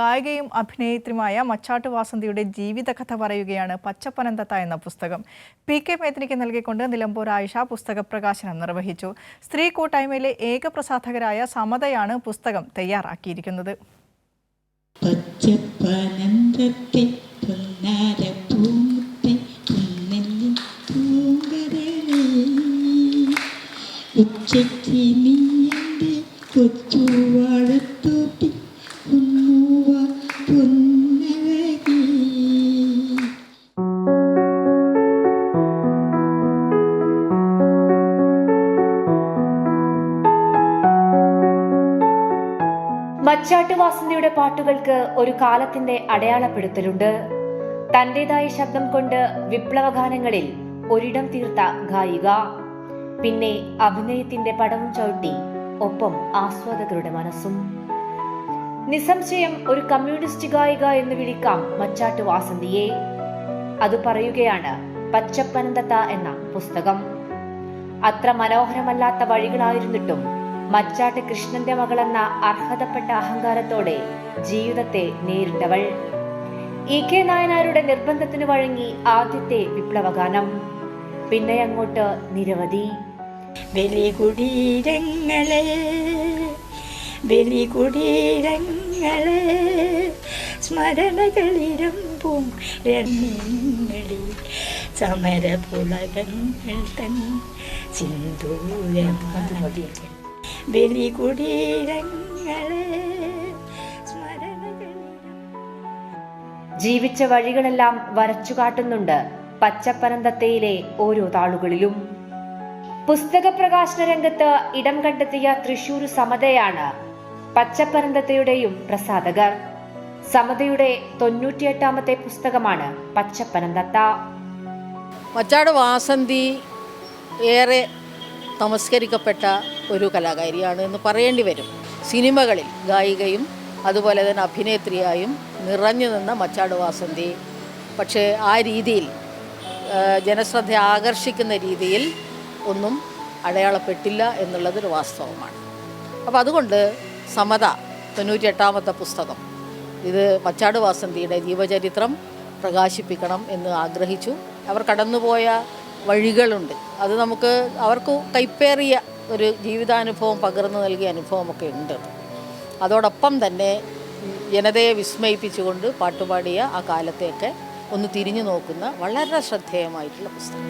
ഗായികയും അഭിനേത്രിയുമായ മച്ചാട്ട് വാസന്തിയുടെ ജീവിതകഥ പറയുകയാണ് പച്ചപ്പനന്തത്ത എന്ന പുസ്തകം. PK മേദിനിക്ക് നൽകിക്കൊണ്ട് നിലമ്പൂർ ആയിഷ പുസ്തക പ്രകാശനം നിർവഹിച്ചു. സ്ത്രീ കൂട്ടായ്മയിലെ ഏക പ്രസാധകരായ സമതയാണ് പുസ്തകം തയ്യാറാക്കിയിരിക്കുന്നത്. മച്ചാട്ട് വാസന്തിയുടെ പാട്ടുകൾക്ക് ഒരു കാലത്തിന്റെ അടയാളപ്പെടുത്തലുണ്ട്. തന്റേതായ ശബ്ദം കൊണ്ട് വിപ്ലവഗാനങ്ങളിൽ ഒരിടം തീർത്ത ഗായിക, പിന്നെ അഭിനയത്തിന്റെ പടവും ചവിട്ടി ഒപ്പം ആസ്വാദകരുടെ മനസ്സും. നിസ്സംശയം ഒരു കമ്മ്യൂണിസ്റ്റ് ഗായിക എന്ന് വിളിക്കാം മച്ചാട്ട് വാസന്തിയെ. അത് പറയുകയാണ് പച്ചപ്പനന്തത്ത എന്ന പുസ്തകം. അത്ര മനോഹരമല്ലാത്ത വഴികളായിരുന്നിട്ടും മച്ചാട്ട് കൃഷ്ണന്റെ മകളെന്ന അർഹതപ്പെട്ട അഹങ്കാരത്തോടെ ജീവിതത്തെ നേരിട്ടവൾ. EK നായനാരുടെ നിർബന്ധത്തിന് വഴങ്ങി ആദ്യത്തെ വിപ്ലവഗാനം, പിന്നെ അങ്ങോട്ട് നിരവധി. ബലികുടീരങ്ങളെ സ്മരണകളിരമ്പും രങ്ങളിൽ സമരപുളകങ്ങൾ തൻ സിന്ദൂരമതി. ജീവിച്ച വഴികളെല്ലാം വരച്ചു കാട്ടുന്നുണ്ട് പച്ചപ്പനന്തത്തയിലെ ഓരോ താളുകളിലും. പുസ്തക പ്രകാശന രംഗത്ത് ഇടം കണ്ടെത്തിയ തൃശൂർ സമതയാണ് പച്ചപ്പനന്തത്തയുടെയും പ്രസാധകർ. സമതയുടെ 98ാമത്തെ പുസ്തകമാണ് പച്ചപ്പനന്തത്ത. മച്ചാട്ട് വാസന്തി ഏറെ നമസ്കരിക്കപ്പെട്ട ഒരു കലാകാരിയാണ് എന്ന് പറയേണ്ടി വരും. സിനിമകളിൽ ഗായികയും അതുപോലെ തന്നെ അഭിനേത്രിയായും നിറഞ്ഞു നിന്ന മച്ചാട്ട് വാസന്തി പക്ഷേ ആ രീതിയിൽ ജനശ്രദ്ധ ആകർഷിക്കുന്ന രീതിയിൽ ഒന്നും അടയാളപ്പെട്ടില്ല എന്നുള്ളതൊരു വാസ്തവമാണ്. അപ്പോൾ അതുകൊണ്ട് സമത 98ാമത്തെ പുസ്തകം, ഇത് മച്ചാട്ട് വാസന്തിയുടെ ജീവചരിത്രം പ്രകാശിപ്പിക്കണം എന്ന് ആഗ്രഹിച്ചു. അവർ കടന്നുപോയ വഴികളുണ്ട്, അത് നമുക്ക് അവർക്ക് കൈപ്പേറിയ ഒരു ജീവിതാനുഭവം പകർന്നു നൽകിയ അനുഭവമൊക്കെ ഉണ്ട്. അതോടൊപ്പം തന്നെ ജനതയെ വിസ്മയിപ്പിച്ചുകൊണ്ട് പാട്ടുപാടിയ ആ കാലത്തേക്ക് ഒന്ന് തിരിഞ്ഞു നോക്കുന്ന വളരെ ശ്രദ്ധേയമായിട്ടുള്ള പുസ്തകം.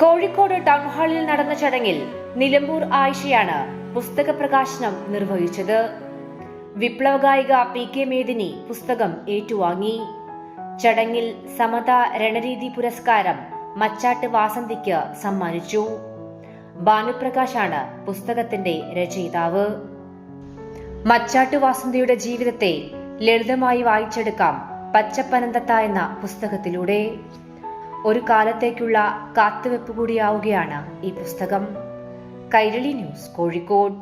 കോഴിക്കോട് ടൗൺ ഹാളിൽ നടന്ന ചടങ്ങിൽ നിലമ്പൂർ ആയിഷയാണ് പുസ്തക പ്രകാശനം നിർവഹിച്ചത്. വിപ്ലവ ഗായിക PK മേദിനി പുസ്തകം ഏറ്റുവാങ്ങി. ചടങ്ങിൽ സമത രണരീതി പുരസ്കാരം മച്ചാട്ട് വാസന്തിക്ക് സമ്മാനിച്ചു. ഭാനുപ്രകാശാണ് പുസ്തകത്തിന്റെ രചയിതാവ്. മച്ചാട്ട് വാസന്തിയുടെ ജീവിതത്തെ ലളിതമായി വായിച്ചെടുക്കാം പച്ചപ്പനന്തത്ത എന്ന പുസ്തകത്തിലൂടെ. ഒരു കാലത്തേക്കുള്ള കാത്തുവെപ്പ് കൂടിയാവുകയാണ് ഈ പുസ്തകം. കൈരളി ന്യൂസ്, കോഴിക്കോട്.